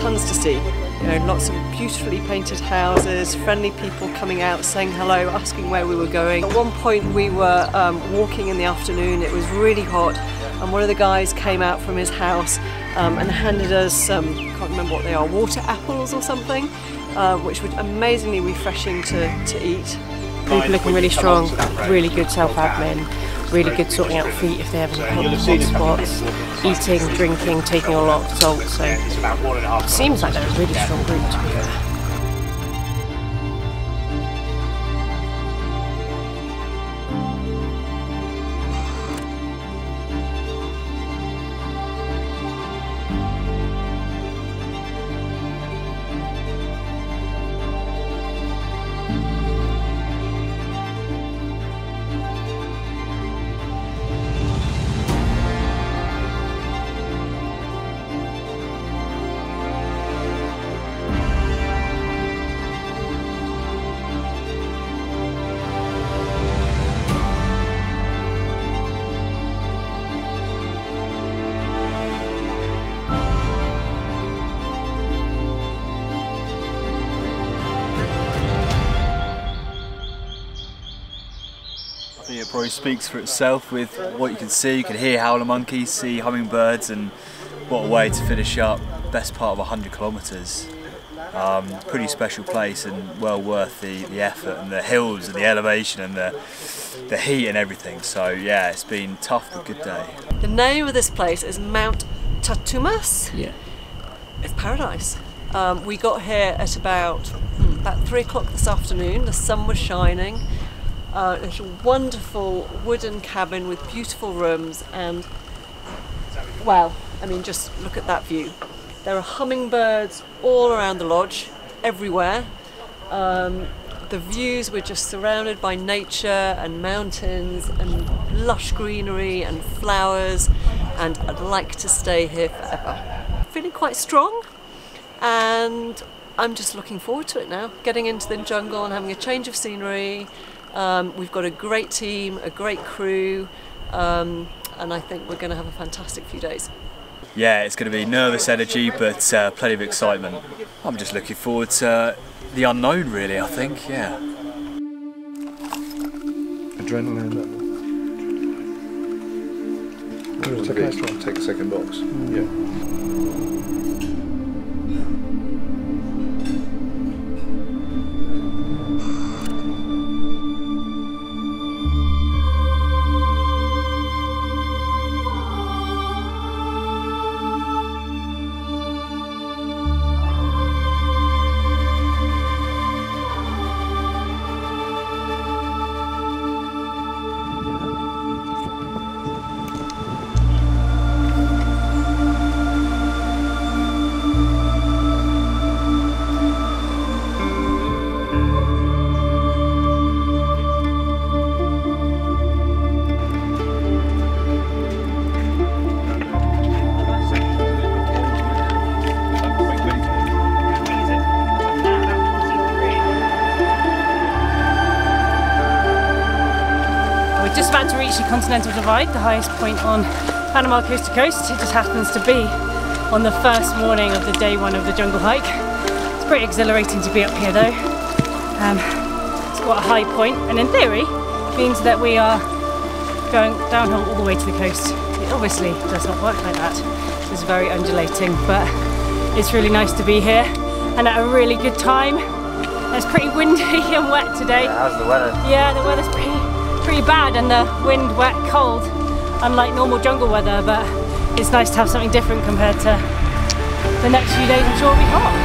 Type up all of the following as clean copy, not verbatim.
Tons to see. You know, lots of beautifully painted houses, friendly people coming out, saying hello, asking where we were going. At one point we were walking in the afternoon, it was really hot, and one of the guys came out from his house and handed us some, I can't remember what they are, water apples or something, which were amazingly refreshing to eat. People looking really strong, really good self-admin, really good sorting out feet if they have any hot spots, eating, drinking, taking a lot of salt, so it seems like they're a really strong group to be fair. It probably speaks for itself with what you can see. You can hear howler monkeys, see hummingbirds, and what a way to finish up best part of 100 kilometres. Pretty special place and well worth the effort, and the hills and the elevation and the heat and everything. So yeah, it's been tough but good day. The name of this place is Mount Tatumas. Yeah. It's paradise. We got here at about 3 o'clock this afternoon. The sun was shining. It's a wonderful wooden cabin with beautiful rooms, and wow, I mean, just look at that view. There are hummingbirds all around the lodge, everywhere. The views, we're just surrounded by nature and mountains and lush greenery and flowers, and I'd like to stay here forever. Feeling quite strong, and I'm just looking forward to it now, getting into the jungle and having a change of scenery. We've got a great team, a great crew, and I think we're going to have a fantastic few days. Yeah, it's going to be nervous energy, but plenty of excitement. I'm just looking forward to the unknown, really, I think, yeah. Adrenaline. Take a second box. Yeah. just about to reach the Continental Divide, the highest point on Panama coast to coast. It just happens to be on the first morning of the day one of the jungle hike. It's pretty exhilarating to be up here though. It's got a high point, and in theory means that we are going downhill all the way to the coast. It obviously does not work like that. It's very undulating, but it's really nice to be here and at a really good time. It's pretty windy and wet today. Yeah, how's the weather? Yeah, the weather's pretty bad, and the wind, wet, cold, unlike normal jungle weather, but it's nice to have something different compared to the next few days. I'm sure will be hot.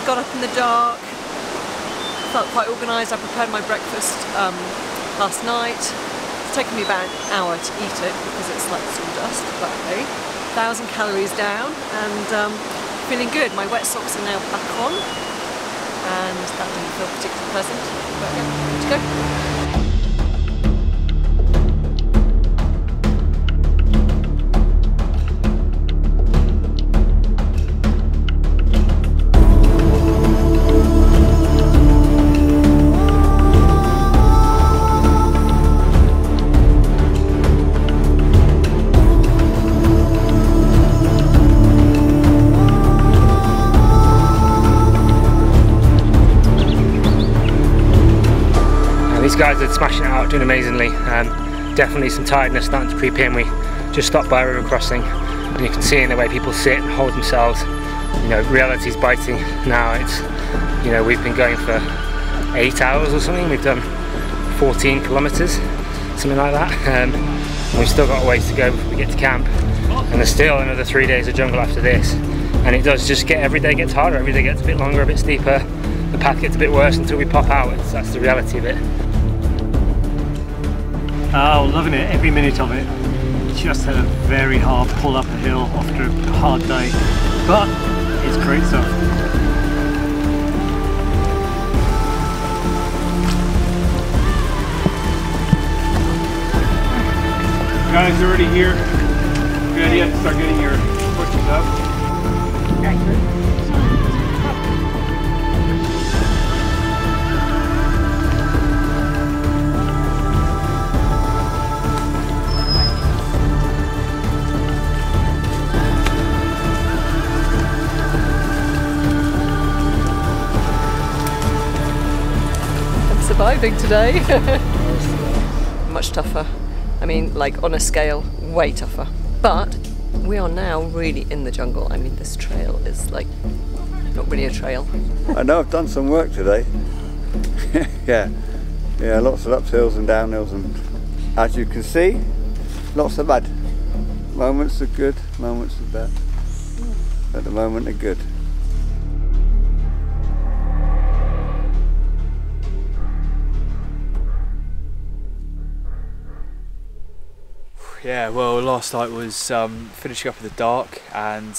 Got up in the dark, felt quite organised. I prepared my breakfast last night. It's taken me about an hour to eat it because it's like sawdust, but hey, 1,000 calories down, and feeling good. My wet socks are now back on, and that didn't feel particularly pleasant, but yeah, good to go. These guys are smashing it out, doing amazingly. Definitely some tiredness starting to creep in. We just stopped by a river crossing, and you can see in the way people sit and hold themselves. You know, reality's biting now. It's, you know, we've been going for 8 hours or something. We've done 14 kilometers, something like that. And we've still got a ways to go before we get to camp. And there's still another 3 days of jungle after this. And it does just get, every day gets harder, every day gets a bit longer, a bit steeper. The path gets a bit worse until we pop out. That's the reality of it. Oh, loving it, every minute of it. Just had a very hard pull up a hill after a hard day, but it's great stuff. Guys, already here. Good idea to start getting your pushes up. Surviving today. Much tougher. I mean, like on a scale, way tougher. But we are now really in the jungle. I mean, this trail is like not really a trail. I know I've done some work today. yeah, lots of uphills and downhills, and as you can see, lots of bad. Moments are good, moments are bad. At the moment, they're good. Yeah, well, last night was finishing up in the dark and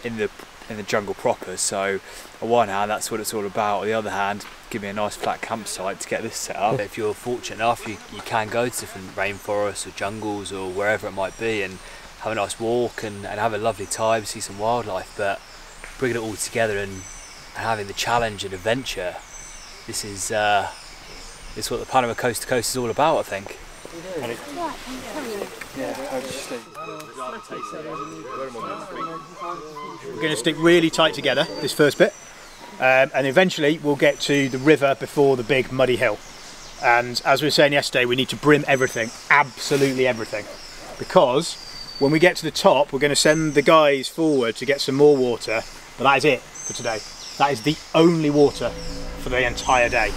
in the jungle proper. So, on one hand, that's what it's all about. On the other hand, give me a nice flat campsite to get this set up. If you're fortunate enough, you can go to different rainforests or jungles or wherever it might be and have a nice walk and have a lovely time, see some wildlife. But bringing it all together and having the challenge and adventure, this is what the Panama Coast to Coast is all about, I think. We're going to stick really tight together, this first bit. and eventually we'll get to the river before the big muddy hill. And as we were saying yesterday, we need to brim everything, absolutely everything, because when we get to the top we're going to send the guys forward to get some more water, but that is it for today. That is the only water for the entire day.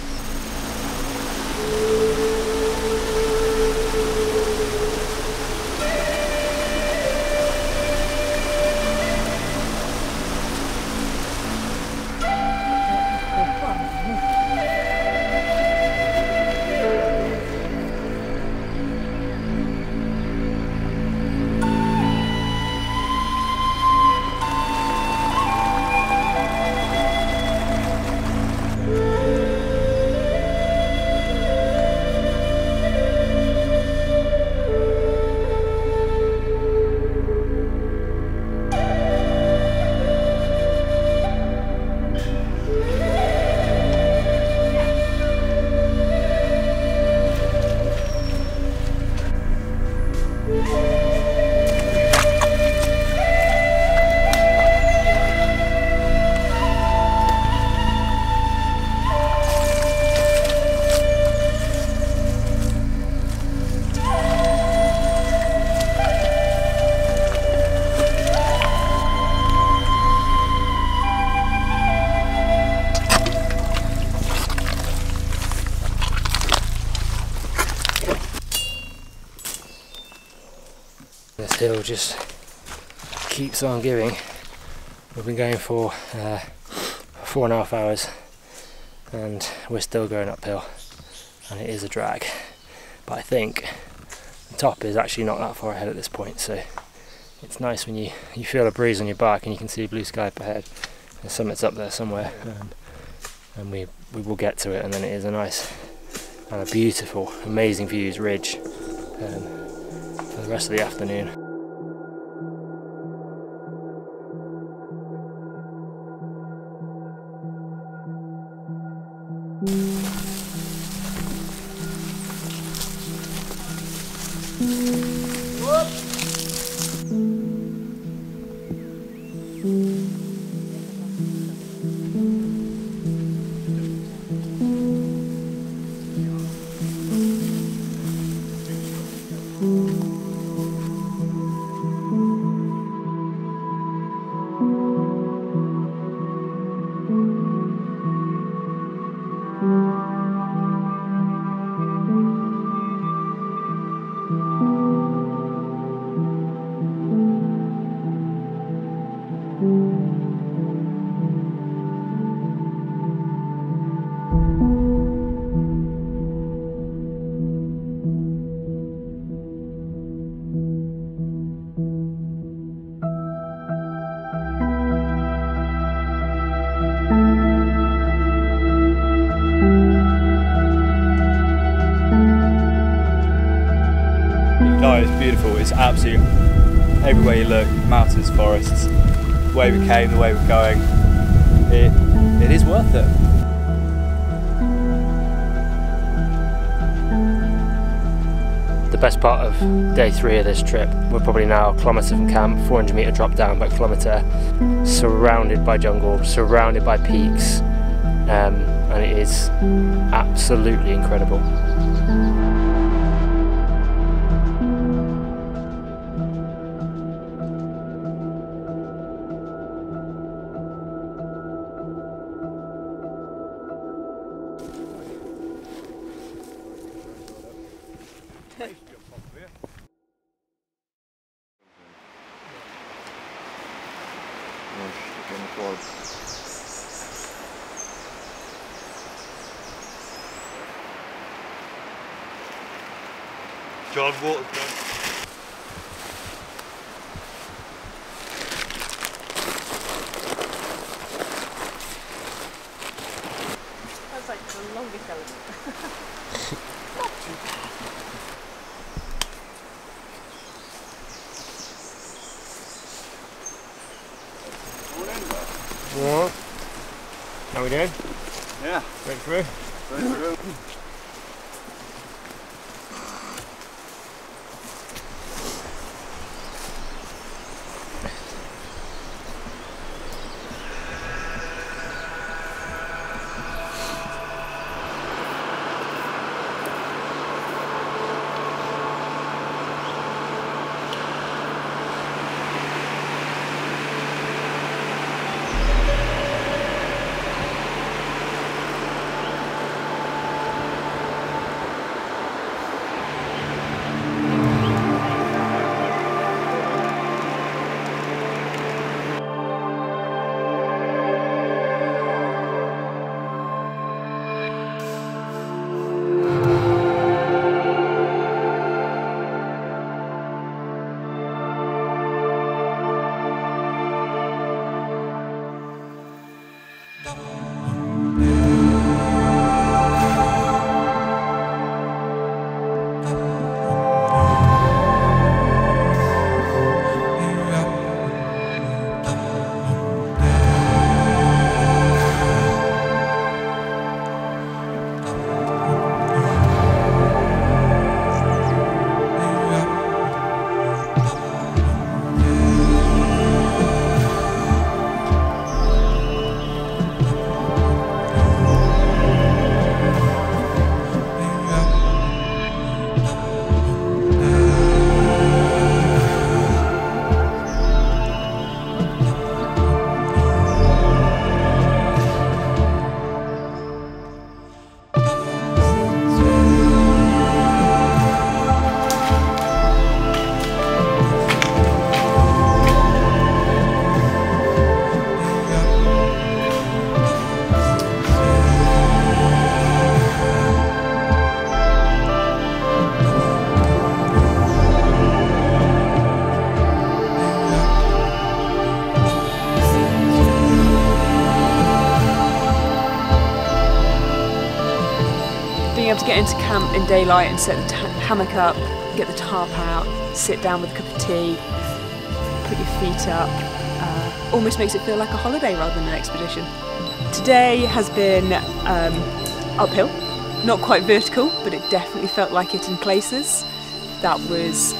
This hill just keeps on giving. We've been going for 4.5 hours and we're still going uphill, and it is a drag, but I think the top is actually not that far ahead at this point, so it's nice when you feel a breeze on your back and you can see blue sky up ahead. The summit's up there somewhere, and we will get to it, and then it is a nice and a beautiful, amazing views ridge for the rest of the afternoon. No, it's beautiful. It's absolutely everywhere you look, mountains, forests, the way we came, the way we're going. It is worth it. The best part of day 3 of this trip, we're probably now a kilometre from camp, 400 metre drop down, but a kilometre, surrounded by jungle, surrounded by peaks, and it is absolutely incredible. John, water. That's like the longest element. Not too bad. What? How we doing? Yeah. Straight through? Straight through. To get into camp in daylight and set the hammock up, get the tarp out, sit down with a cup of tea, put your feet up, almost makes it feel like a holiday rather than an expedition. Today has been uphill, not quite vertical, but it definitely felt like it in places. That was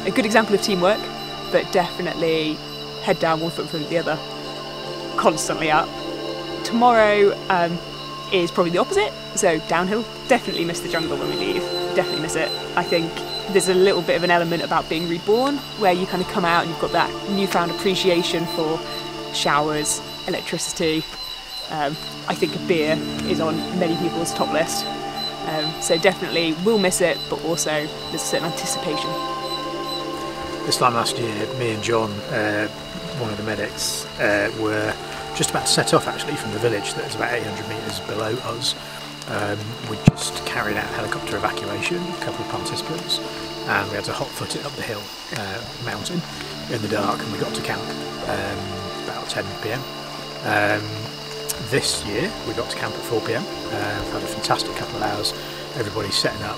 a good example of teamwork, but definitely head down, one foot in front of the other, constantly up. Tomorrow is probably the opposite, so downhill. Definitely miss the jungle when we leave, definitely miss it. I think there's a little bit of an element about being reborn, where you kind of come out and you've got that newfound appreciation for showers, electricity. I think a beer is on many people's top list. So definitely will miss it, but also there's a certain anticipation. This time last year, me and John, one of the medics, were just about to set off actually from the village that is about 800 metres below us. We just carried out helicopter evacuation, a couple of participants, and we had to hot-foot it up the hill mountain in the dark, and we got to camp about 10 PM. This year we got to camp at 4 PM. We've had a fantastic couple of hours. Everybody's setting up,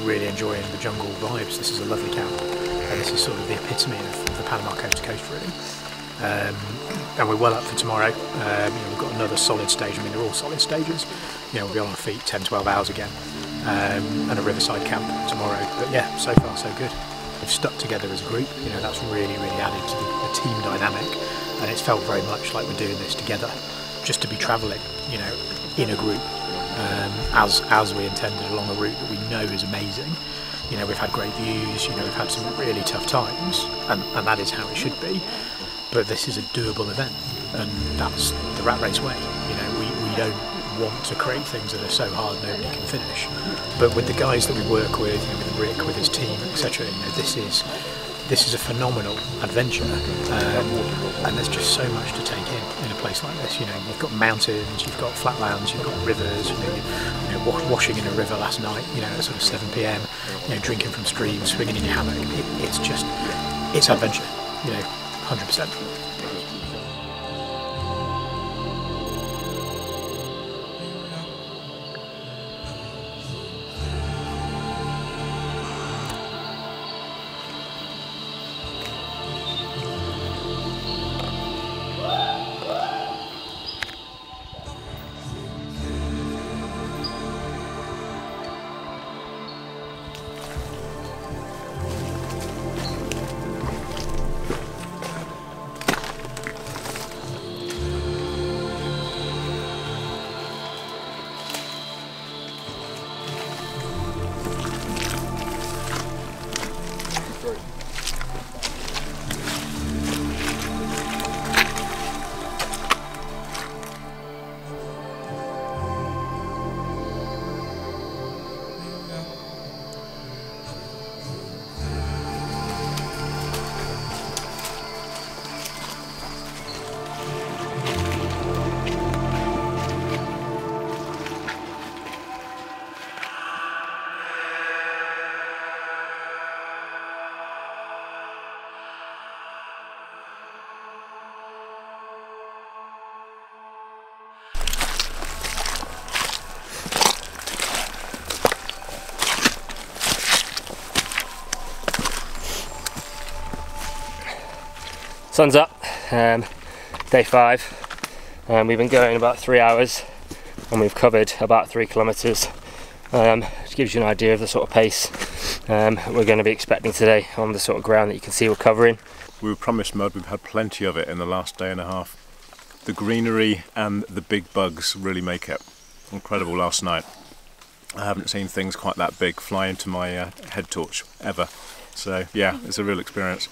really enjoying the jungle vibes. This is a lovely camp, and this is sort of the epitome of the Panama Coast really. And we're well up for tomorrow. We've got another solid stage. I mean, they're all solid stages. We'll be on our feet 10-12 hours again, and a riverside camp tomorrow. But yeah, so far so good. We've stuck together as a group. That's really added to the team dynamic, and it's felt very much like we're doing this together, just to be travelling, in a group, as we intended along a route that we know is amazing. We've had great views. We've had some really tough times, and that is how it should be. But this is a doable event, and that's the rat race way. We don't want to create things that are so hard nobody can finish. But with the guys that we work with, with Rick, with his team, etc., this is a phenomenal adventure, and there's just so much to take in a place like this. You've got mountains, you've got flatlands, you've got rivers. Washing in a river last night, at sort of 7 PM. Drinking from streams, swinging in your hammock. It's adventure. 100%. Sun's up, day 5, and we've been going about 3 hours and we've covered about 3 kilometres. Which gives you an idea of the sort of pace we're going to be expecting today on the sort of ground that you can see we're covering. We were promised mud, we've had plenty of it in the last day and a half. The greenery and the big bugs really make it. Incredible last night. I haven't seen things quite that big fly into my head torch ever. So yeah, it's a real experience.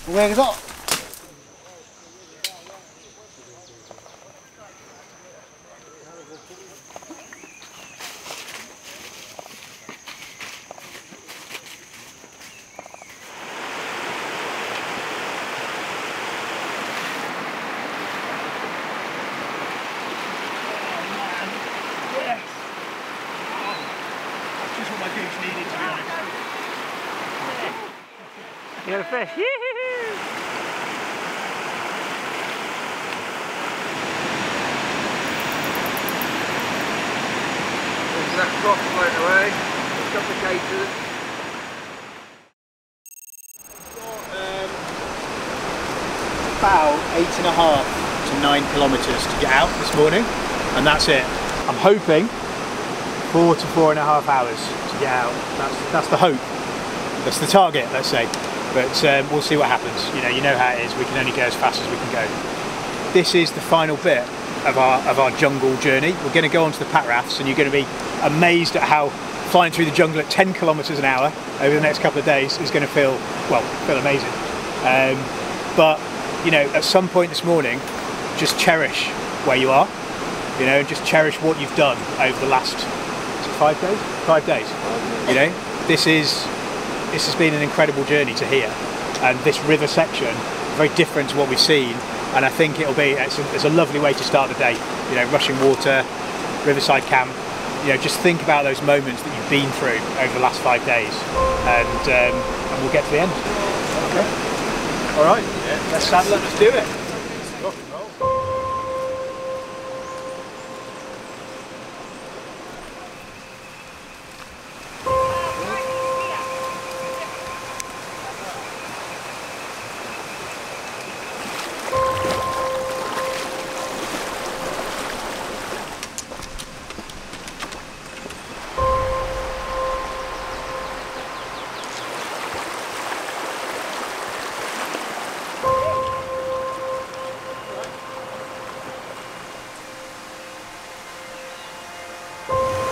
Where's that? You got a fish? Yee-hoo-hoo! There's that crop floating away. A couple of cases. About 8.5 to 9 kilometres to get out this morning, and that's it. I'm hoping 4 to 4.5 hours to get out. That's the hope. That's the target, let's say. But we'll see what happens. You know how it is. We can only go as fast as we can go. This is the final bit of our jungle journey. We're going to go onto the pack rafts, and you're going to be amazed at how flying through the jungle at 10 kilometres an hour over the next couple of days is going to feel amazing. But at some point this morning, just cherish where you are. And just cherish what you've done over the last 5 days. 5 days. This has been an incredible journey to here, and this river section very different to what we've seen, and I think it's a lovely way to start the day. Rushing water, riverside camp. Just think about those moments that you've been through over the last 5 days, and we'll get to the end. Okay. All right. Yeah. Let's saddle up. Let's do it.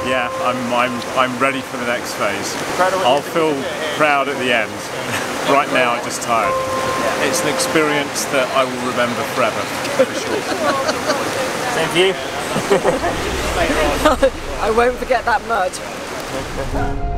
Yeah, I'm ready for the next phase. I'll feel proud at the end. Right now I'm just tired. It's an experience that I will remember forever, for sure. Same for you. I won't forget that mud.